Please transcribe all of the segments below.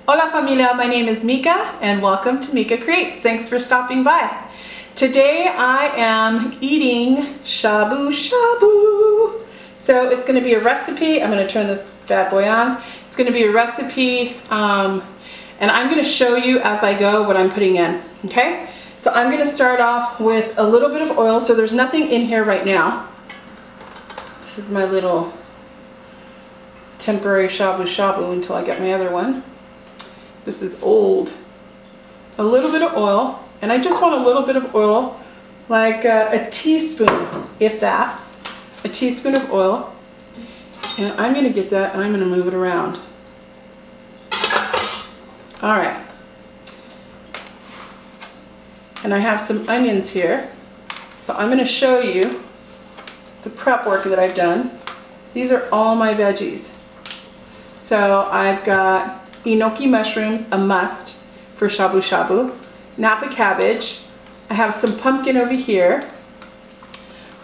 Hola familia, my name is Mika and welcome to Mika Creates. Thanks for stopping by. Today I am eating shabu shabu. So it's going to be a recipe. I'm going to turn this bad boy on. It's going to be a recipe and I'm going to show you as I go what I'm putting in. Okay? So I'm going to start off with a little bit of oil. So there's nothing in here right now. This is my little temporary shabu shabu until I get my other one. This is old. A little bit of oil, and I just want a little bit of oil, like a teaspoon, if that. A teaspoon of oil. And I'm going to get that and I'm going to move it around. Alright. And I have some onions here. So I'm going to show you the prep work that I've done. These are all my veggies. So I've got enoki mushrooms, a must for shabu shabu, napa cabbage. I have some pumpkin over here.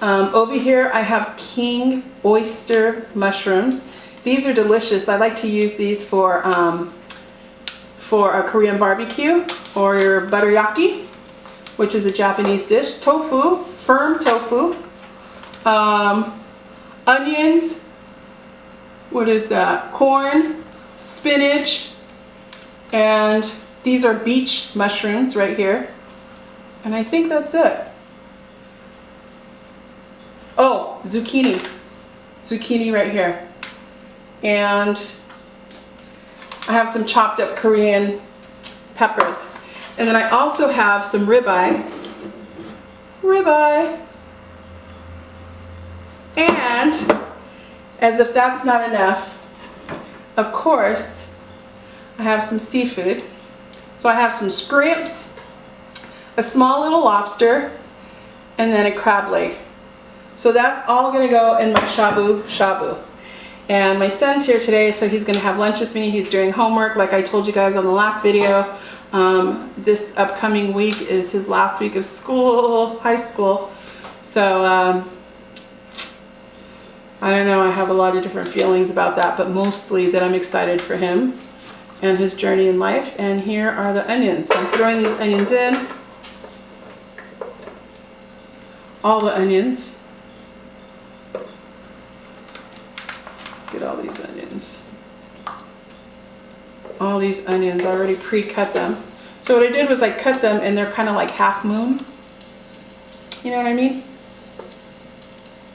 Over here I have king oyster mushrooms. These are delicious. I like to use these for a Korean barbecue or your butteryaki, which is a Japanese dish. Tofu, firm tofu. Onions. What is that? Corn, spinach, and these are beach mushrooms right here. And I think that's it. Oh, zucchini. Zucchini right here. And I have some chopped up Korean peppers. And then I also have some ribeye. Ribeye. And as if that's not enough, of course, I have some seafood. So I have some scrimps, a small little lobster, and then a crab leg. So that's all going to go in my shabu shabu. And my son's here today, so he's going to have lunch with me. He's doing homework, like I told you guys on the last video. This upcoming week is his last week of school, high school. So I don't know, I have a lot of different feelings about that, but mostly that I'm excited for him and his journey in life. And here are the onions. So I'm throwing these onions in. All the onions. Let's get all these onions. All these onions, I already pre-cut them. So what I did was I cut them and they're kind of like half moon. You know what I mean?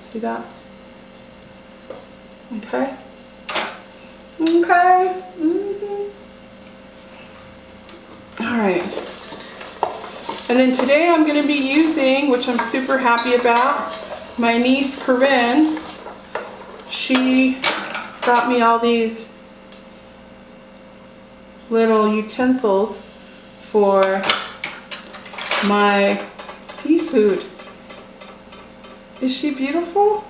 See that? Okay. Okay. Alright. And then today I'm going to be using, which I'm super happy about, my niece Corinne. She got me all these little utensils for my seafood. Is she beautiful?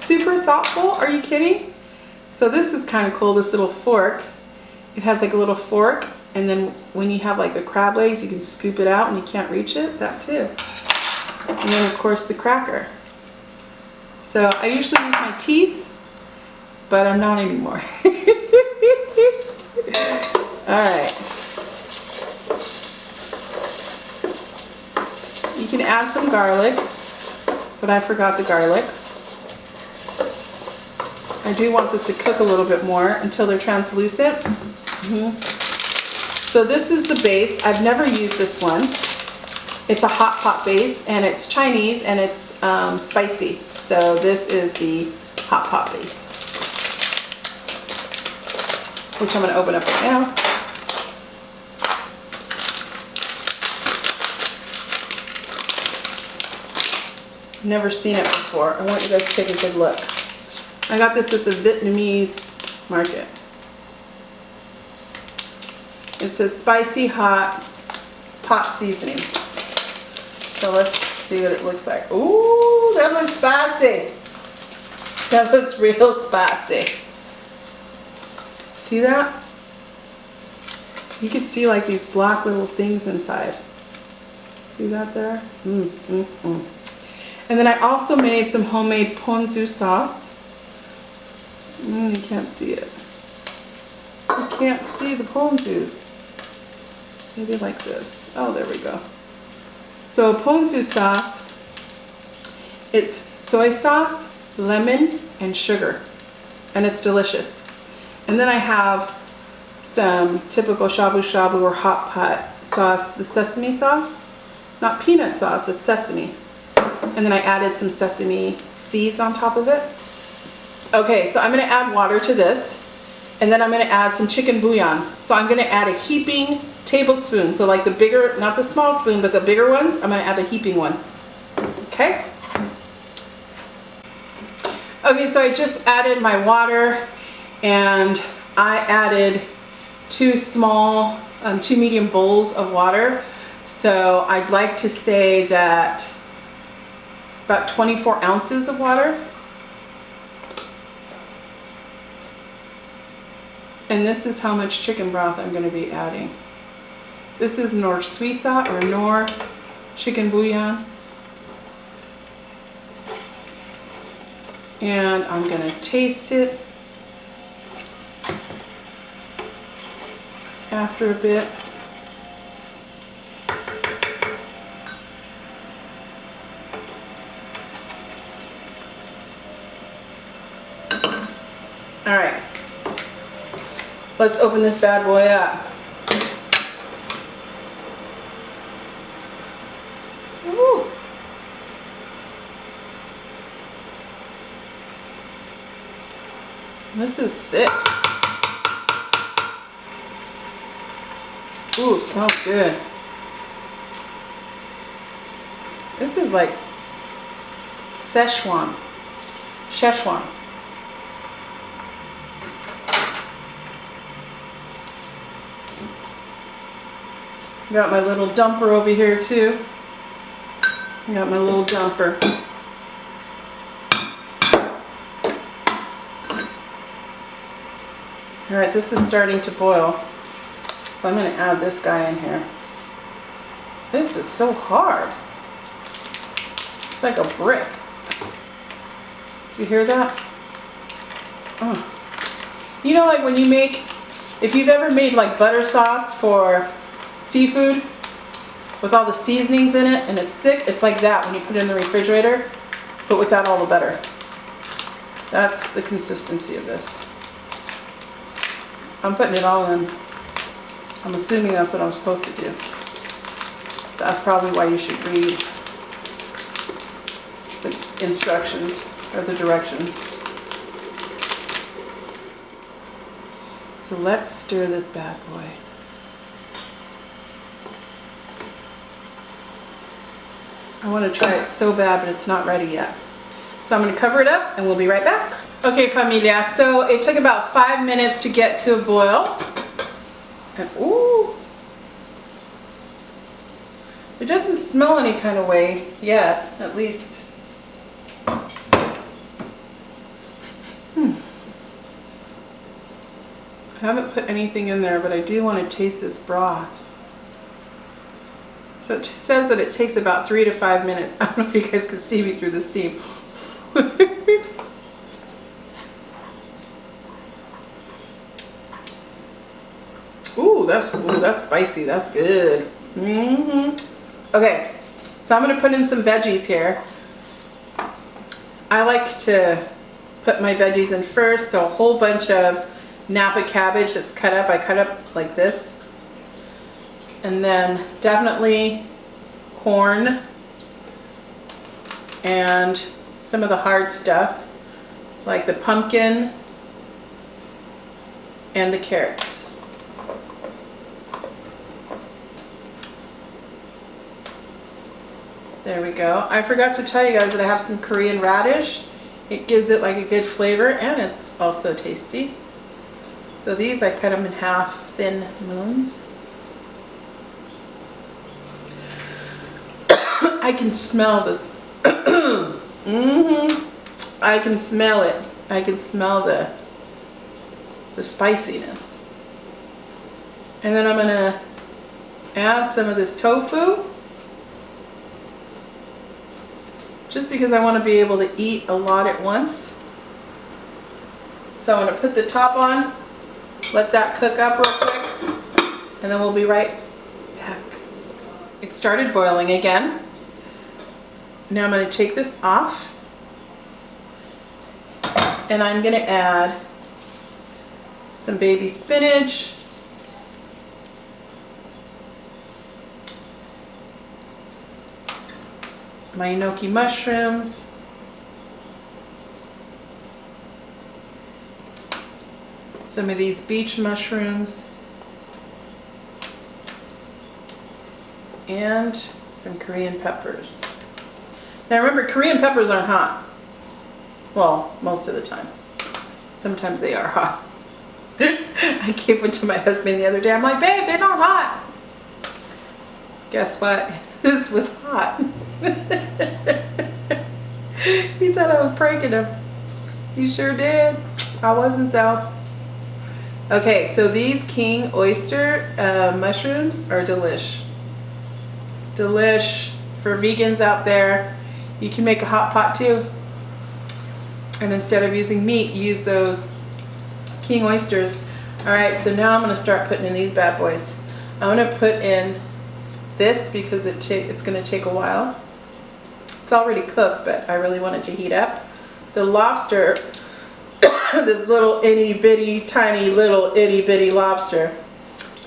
Super thoughtful. Are you kidding? So this is kind of cool, this little fork. It has like a little fork, and then when you have like the crab legs, you can scoop it out and you can't reach it, that too. And then of course the cracker. So I usually use my teeth, but I'm not anymore. Alright. You can add some garlic, but I forgot the garlic. I do want this to cook a little bit more until they're translucent. So this is the base. I've never used this one. It's a hot pot base, and it's Chinese, and it's spicy. So this is the hot pot base, which I'm going to open up right now. Never seen it before. I want you guys to take a good look. I got this at the Vietnamese market. It says spicy hot pot seasoning. So let's see what it looks like. Ooh, that looks spicy. That looks real spicy. See that? You can see like these black little things inside. See that there? And then I also made some homemade ponzu sauce. You can't see it. You can't see the ponzu. Maybe like this. Oh, there we go. So ponzu sauce, it's soy sauce, lemon, and sugar, and it's delicious. And then I have some typical shabu shabu or hot pot sauce, the sesame sauce. It's not peanut sauce, it's sesame. And then I added some sesame seeds on top of it. Okay, so I'm gonna add water to this, and then I'm gonna add some chicken bouillon. So I'm gonna add a heaping tablespoon. So like the bigger, not the small spoon, but the bigger ones, I'm gonna add a heaping one. Okay? Okay, so I just added my water, and I added two medium bowls of water. So I'd like to say that about 24 ounces of water. And this is how much chicken broth I'm going to be adding. This is Nor Suiza or Nor chicken bouillon. And I'm going to taste it after a bit. All right, let's open this bad boy up. Woo. This is thick. Ooh, smells good. This is like Szechuan. Got my little dumper over here too. Got my little dumper. All right, this is starting to boil. So I'm going to add this guy in here. This is so hard. It's like a brick. You hear that? Oh. You know, like when you make, if you've ever made like butter sauce for seafood with all the seasonings in it and it's thick, it's like that when you put it in the refrigerator, but without all the butter. That's the consistency of this. I'm putting it all in. I'm assuming that's what I'm supposed to do. That's probably why you should read the instructions or the directions. So let's stir this bad boy. I want to try it so bad, but it's not ready yet. So I'm going to cover it up and we'll be right back. Okay, familia, so it took about 5 minutes to get to a boil. And ooh, it doesn't smell any kind of way yet, at least. I haven't put anything in there, but I do want to taste this broth. So it says that it takes about 3 to 5 minutes. I don't know if you guys can see me through the steam. Ooh, that's spicy. That's good. Okay, so I'm going to put in some veggies here. I like to put my veggies in first, so a whole bunch of Napa cabbage that's cut up. I cut up like this. And then definitely corn and some of the hard stuff like the pumpkin and the carrots. There we go. I forgot to tell you guys that I have some Korean radish. It gives it like a good flavor and it's also tasty. So these I cut them in half thin moons. I can smell the I can smell it. I can smell the spiciness. And then I'm gonna add some of this tofu, just because I want to be able to eat a lot at once. So I'm gonna put the top on Let that cook up real quick, and then we'll be right back. It started boiling again. Now I'm going to take this off, and I'm going to add some baby spinach, my gnocchi mushrooms, some of these beach mushrooms, and some Korean peppers. Now remember, Korean peppers aren't hot. Well, most of the time. Sometimes they are hot. I gave one to my husband the other day. I'm like, babe, they're not hot. Guess what? This was hot. He thought I was pranking him. He sure did. I wasn't though. Okay, so these king oyster mushrooms are delish. Delish. For vegans out there, you can make a hot pot too. And instead of using meat, use those king oysters. All right, so now I'm gonna start putting in these bad boys. I'm gonna put in this because it's gonna take a while. It's already cooked, but I really want it to heat up. The lobster, this little itty bitty, tiny little itty bitty lobster.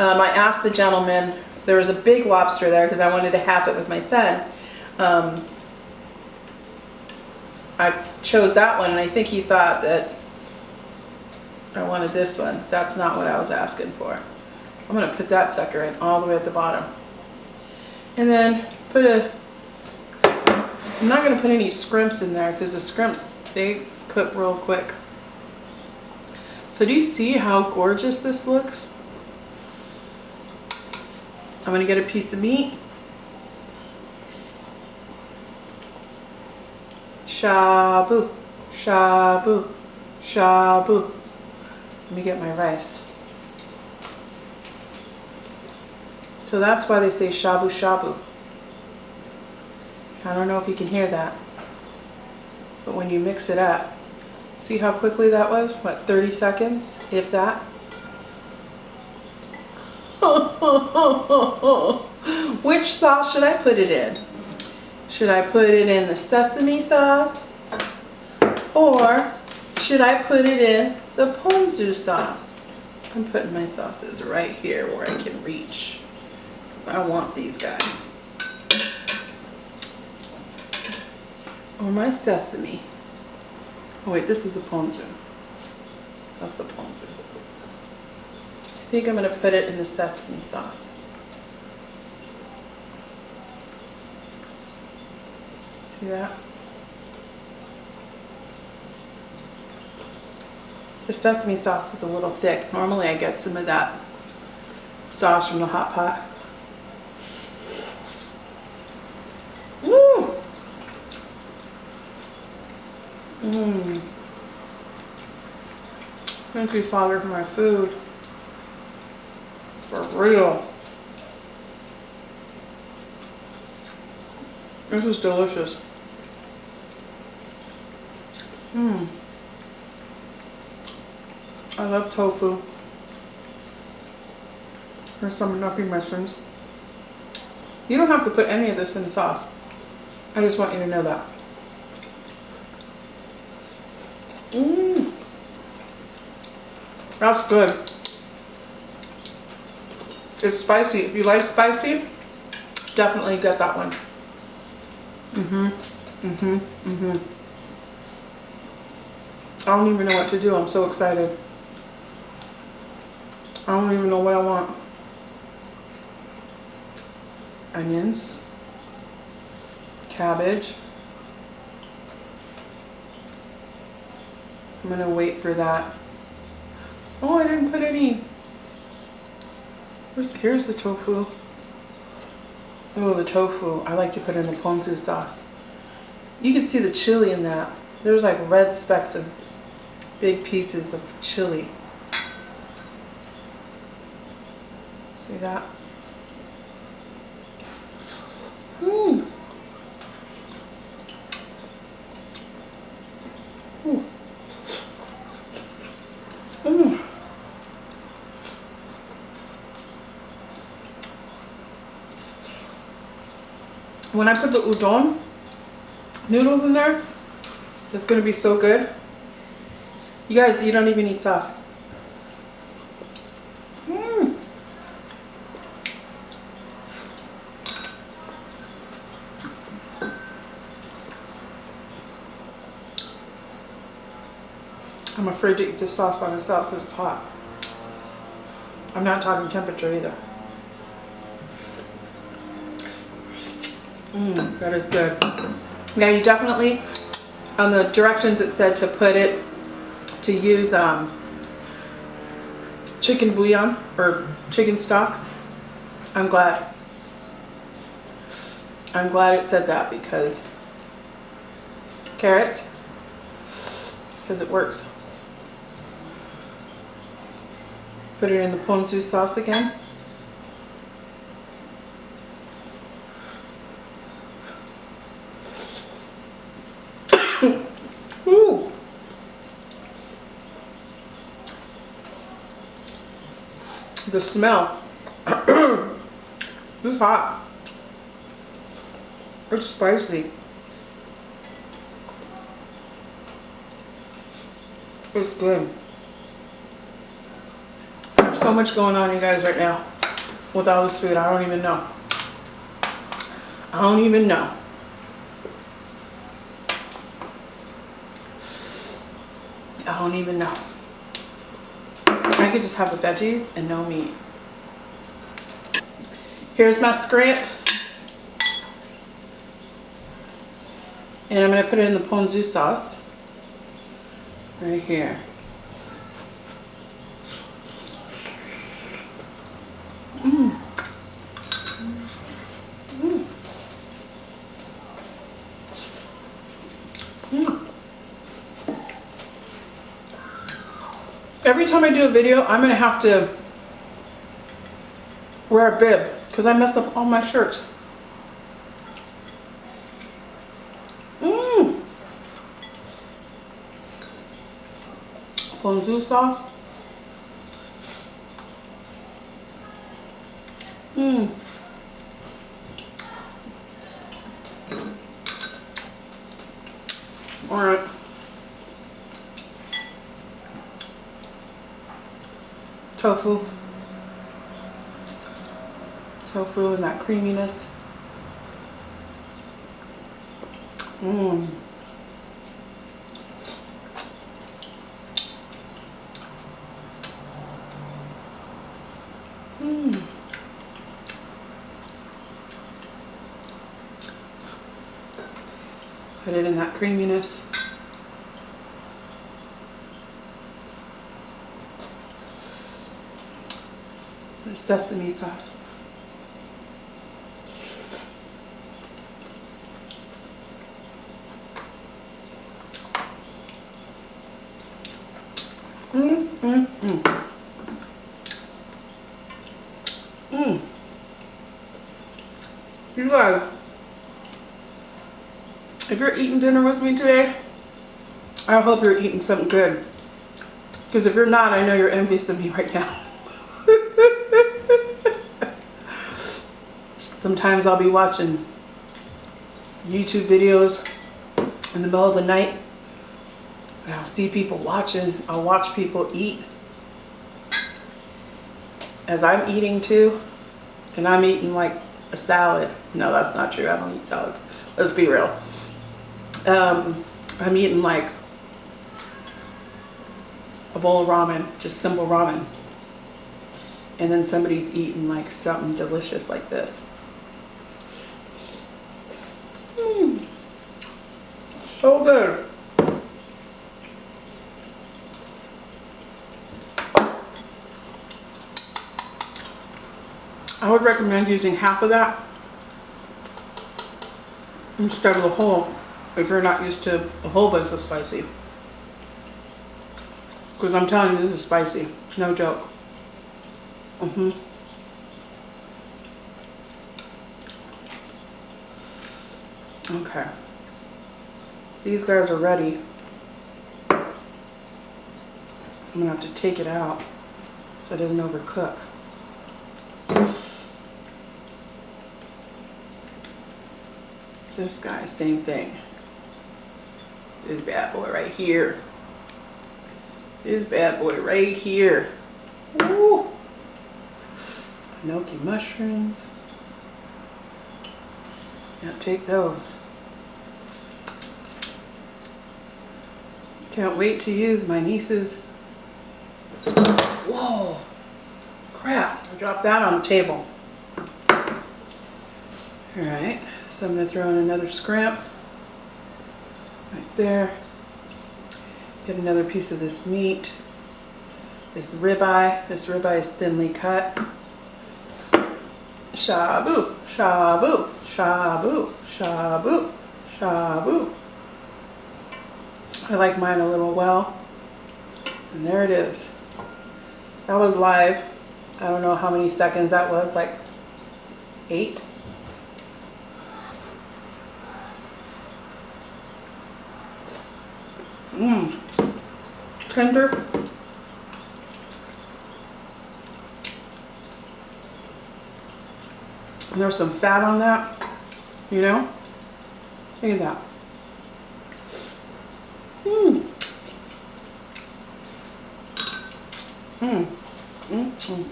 I asked the gentleman, there was a big lobster there because I wanted to have it with my son. I chose that one, and I think he thought that I wanted this one. That's not what I was asking for. I'm gonna put that sucker in all the way at the bottom. And then I'm not gonna put any scrimps in there because the scrimps, they cook real quick. So do you see how gorgeous this looks? I'm gonna get a piece of meat. Shabu, shabu, shabu. Let me get my rice. So that's why they say shabu shabu. I don't know if you can hear that, but when you mix it up, see how quickly that was? What, 30 seconds, if that? Which sauce should I put it in? Should I put it in the sesame sauce? Or should I put it in the ponzu sauce? I'm putting my sauces right here where I can reach, because I want these guys. Or my sesame. Oh wait, this is the ponzu. That's the ponzu. I think I'm going to put it in the sesame sauce. See that? The sesame sauce is a little thick. Normally I get some of that sauce from the hot pot. Woo! Thank you, Father, for my food. For real. This is delicious. I love tofu. There's some gnocchi mushrooms. You don't have to put any of this in the sauce. I just want you to know that. That's good. It's spicy. If you like spicy, definitely get that one. I don't even know what to do. I'm so excited. I don't even know what I want. Onions. Cabbage. I'm gonna wait for that. Oh, I didn't put any. Here's the tofu. Oh, the tofu. I like to put in the ponzu sauce. You can see the chili in that. There's like red specks of big pieces of chili. See that? Ooh. when I put the udon noodles in there, it's gonna be so good. You guys, you don't even need sauce. I'm afraid to eat this sauce by myself because it's hot. I'm not talking temperature either. That is good. Yeah, you definitely, on the directions it said to use chicken bouillon or chicken stock. I'm glad it said that because carrots, because it works. Put it in the ponzu sauce again. Ooh. The smell. This is hot. It's spicy. It's good. There's so much going on, you guys, right now with all this food. I don't even know. I don't even know. I don't even know. I could just have the veggies and no meat. Here's my scrimp. And I'm going to put it in the ponzu sauce. Right here. Every time I do a video, I'm going to have to wear a bib because I mess up all my shirts. Ponzu sauce. All right. Tofu and that creaminess. Put it in that creaminess. The sesame sauce. You guys, if you're eating dinner with me today, I hope you're eating something good. Because if you're not, I know you're envious of me right now. Sometimes I'll be watching YouTube videos in the middle of the night and I'll see people watching. I'll watch people eat as I'm eating too, and I'm eating like a salad. No, that's not true. I don't eat salads. Let's be real. I'm eating like a bowl of ramen, just simple ramen. And then somebody's eating like something delicious like this. So good. I would recommend using half of that instead of the whole if you're not used to a whole bunch of spicy. Because I'm telling you, this is spicy. No joke. Okay. These guys are ready. I'm gonna have to take it out so it doesn't overcook. This guy, same thing. This bad boy right here. This bad boy right here. Woo! Gnocchi mushrooms. Can't take those. Can't wait to use my niece's. Whoa! Crap! I dropped that on the table. Alright, so I'm going to throw in another scrimp. Right there. Get another piece of this meat. This ribeye. This ribeye is thinly cut. Shabu, shabu, shabu, shabu, shabu. I like mine a little well. And there it is. That was live. I don't know how many seconds that was, like 8. Mmm. Tender. And there's some fat on that, you know? Look at that. Mmm. Mmm. Mmm.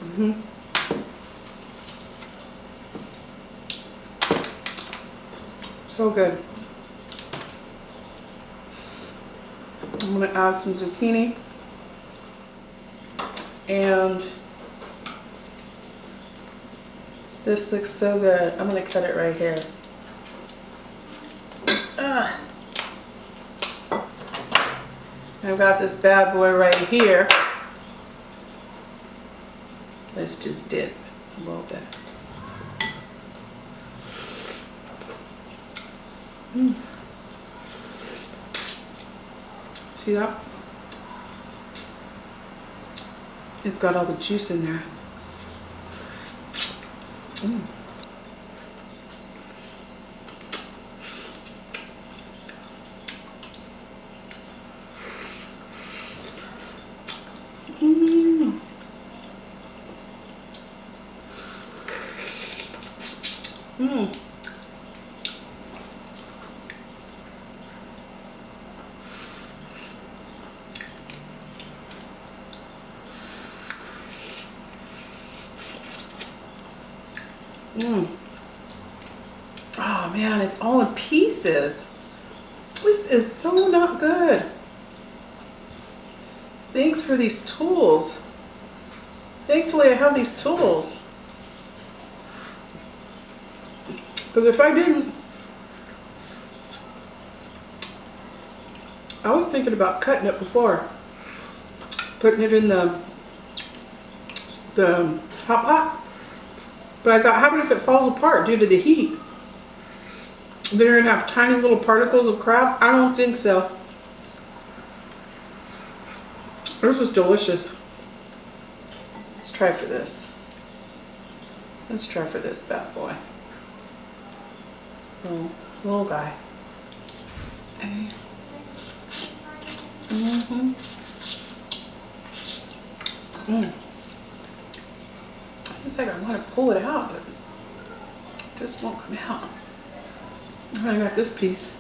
Mm-hmm. So good. I'm going to add some zucchini and this looks so good. I'm going to cut it right here. I've got this bad boy right here. Let's just dip a little bit. Mm. See that? It's got all the juice in there. Mm. Mm. Mm. Mm. Oh man, it's all in pieces. This is so not good. Thanks for these tools. Thankfully I have these tools. Because if I didn't, I was thinking about cutting it before. Putting it in the hot pot. But I thought, how about if it falls apart due to the heat? Then you're going to have tiny little particles of crab? I don't think so. This is delicious. Let's try for this. Let's try for this bad boy. Little guy. Mm-hmm. Mm. It's like I want to pull it out, but it just won't come out. I got this piece.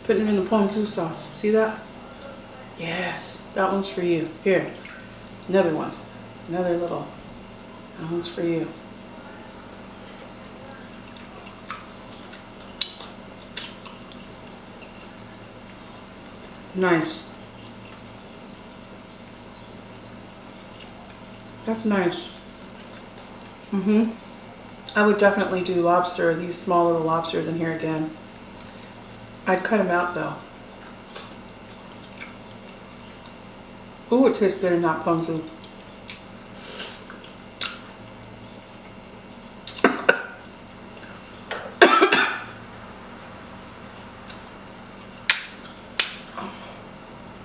Putting it in the ponzu sauce. See that? Yes. That one's for you. Here. Another one. Another little. That one's for you. Nice. That's nice. Mm-hmm. I would definitely do lobster, these small little lobsters in here again. I'd cut them out though. Ooh, it tastes good in that ponzu.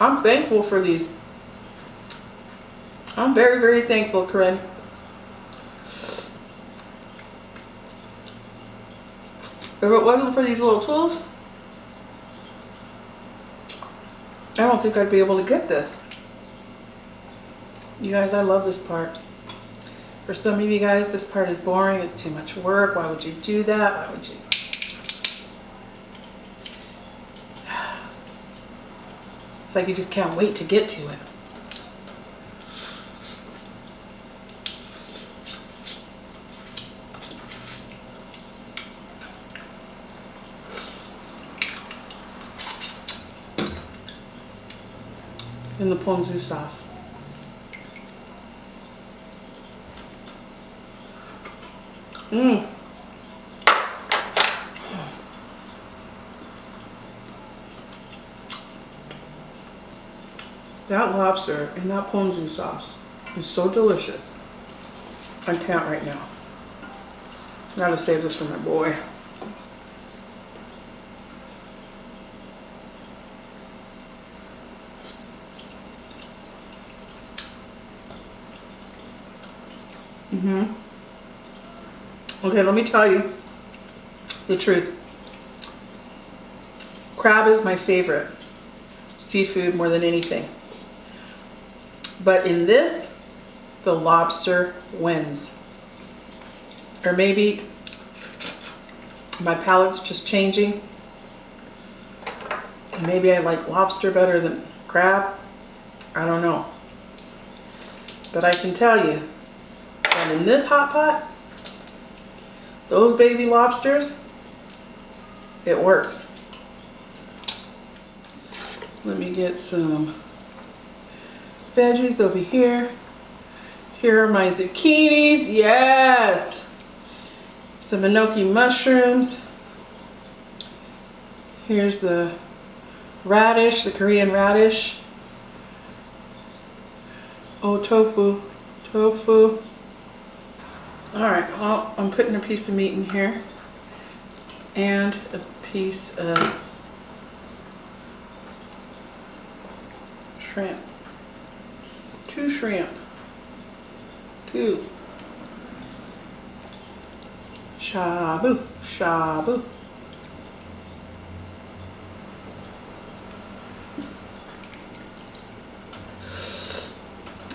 I'm thankful for these. I'm very, very thankful, Corinne. If it wasn't for these little tools, I don't think I'd be able to get this. You guys, I love this part. For some of you guys, this part is boring. It's too much work. Why would you do that? Why would you? It's like you just can't wait to get to it. In the ponzu sauce. Mmm. That lobster in that ponzu sauce is so delicious. I can't right now. I gotta save this for my boy. Okay, let me tell you the truth. Crab is my favorite seafood more than anything. But in this, the lobster wins. Or maybe my palate's just changing. Maybe I like lobster better than crab. I don't know. But I can tell you that in this hot pot, those baby lobsters, it works. Let me get some veggies over here. Here are my zucchinis, yes! Some enoki mushrooms. Here's the radish, the Korean radish. Oh, tofu. All right, well, I'm putting a piece of meat in here and a piece of shrimp. 2 shrimp. 2. Shabu, shabu.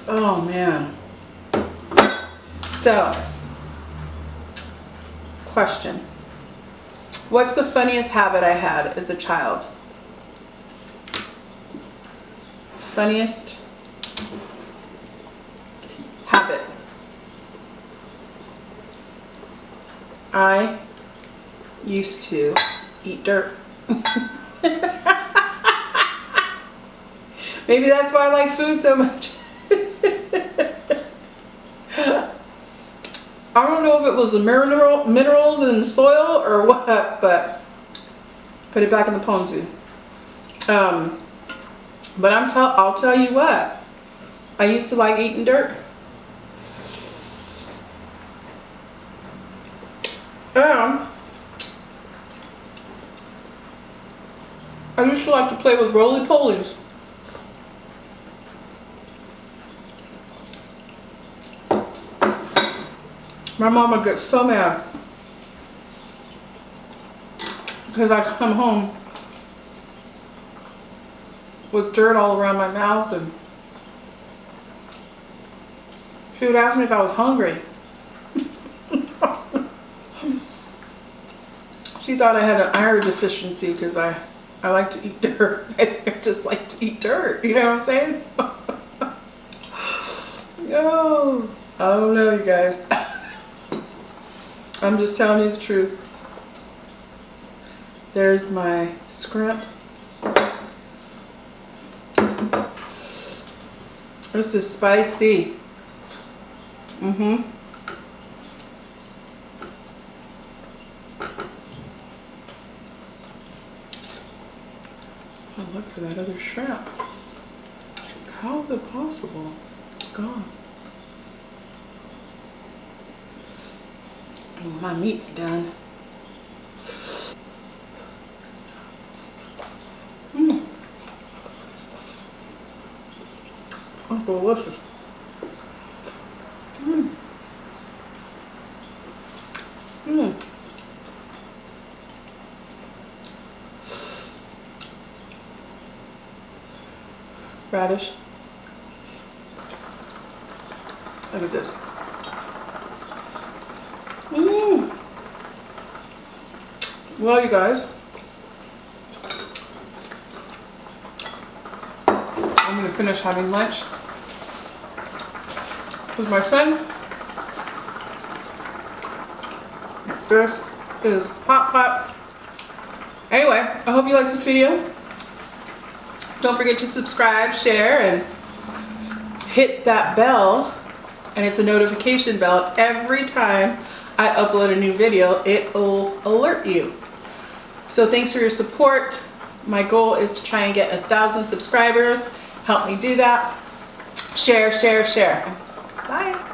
Oh man. So, question. What's the funniest habit I had as a child? Funniest habit. I used to eat dirt. Maybe that's why I like food so much. I don't know if it was the minerals in the soil or what, but put it back in the ponzu. But I'll tell you what, I used to like eating dirt. I used to like to play with roly-polies. My mom would get so mad because I'd come home with dirt all around my mouth, and she would ask me if I was hungry. She thought I had an iron deficiency because I like to eat dirt. I just like to eat dirt, you know what I'm saying? No, I don't know, you guys. I'm just telling you the truth. There's my scrimp. This is spicy. Oh, look for that other shrimp. How is it possible? It's gone. Oh, my meat's done. That's delicious. Radish. Look at this. Well, you guys, finished having lunch with my son. This is hot. Anyway, I hope you like this video. Don't forget to subscribe, share, and hit that bell. And it's a notification bell. Every time I upload a new video, it will alert you. So thanks for your support. My goal is to try and get 1,000 subscribers. Help me do that. Share. Bye.